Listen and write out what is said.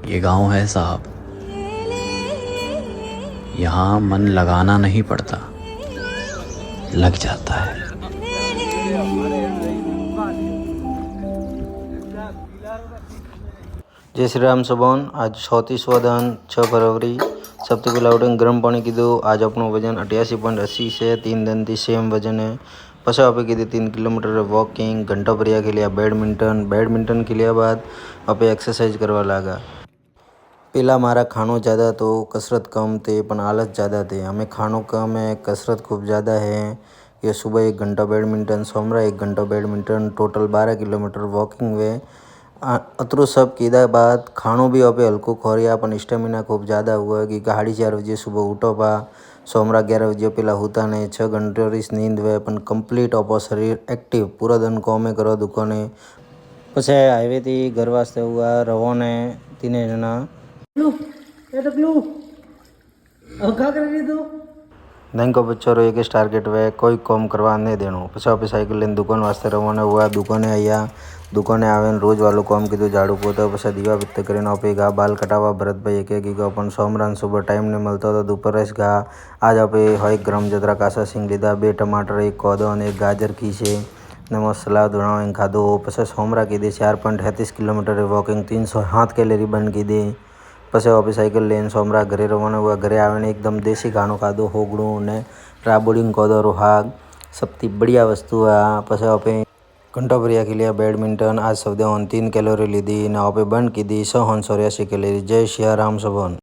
ये गांव है साहब, यहाँ मन लगाना नहीं पड़ता, लग जाता है। जय श्री राम सबोन। आज 34वां दिन 6 फरवरी। सबसे पहला उठे गर्म पानी कीधु। आज अपनो वजन 88.80 से 3 दिन थी सेम वजन है। पछा आपे कीधे 3 किलोमीटर वॉकिंग, घंटा भरिया के लिए बैडमिंटन के लिए बाद आपे एक्सरसाइज करवा लगा। पहला मारा खानो ज़्यादा तो कसरत कम थे, पण आलस ज़्यादा थे। हमें खानो कम है, कसरत खूब ज़्यादा है। ये सुबह 1 घंटा बैडमिंटन, सोमरा 1 घंटा बैडमिंटन, टोटल 12 किलोमीटर वॉकिंग वे। अतरो सब कीधा बाद खानो भी अबे हल्को खोरिया, पण स्टेमिना खूब ज़्यादा हुआ कि 4:30 बजे सुबह उठो पा। सोमरा 11 बजे पहला होता ने 6 घंटे रीस नींद वे, पण कंप्लीट अपो शरीर एक्टिव पूरा दिन कॉमे करो दुकाने। पछे हाईवे थी घर वास्ते हुआ रवोने 3 जना नहीं को बच्चों रो एक टारगेट वे कोई कम करवा नहीं देनो। पछा पे साइकिल लेने दुकान वास्ते रवाना हुआ। दुकाने आया, दुकाने आवे रोज वालों काम कीधु झाड़ू पोता। पछा दीवा बित्ते करीने आपे गा बाल कटावा। भरत भाई एक गा अपन सोमरान सुबह टाइम नहीं मिलता तो दोपहर गा। आज आपे 1 ग्राम जतरा कासा सिंग लीधा, 2 टमाटर, 1 कोदो और 1 गाजर खींचे ने मस्त सलाद बनावे खाधो। पछा सोमरा कीधे 4.38 किलोमीटर वॉकिंग, 307 कैलोरी बन कीधे। पछे आपे साइकिल लेने सोमरा घरे रवाना हुआ। घरे आवे एकदम देसी खानो खाधो, होगड़ू ने राबोड़ी कोदो हाग सबती बढ़िया वस्तु है। पछे आपे घंटा भरिया के लिए बैडमिंटन। आज सौदे 3 कैलोरी लीधी ने आपे बंद कीधी 184 कैलोरी। जय श्री राम सबोन।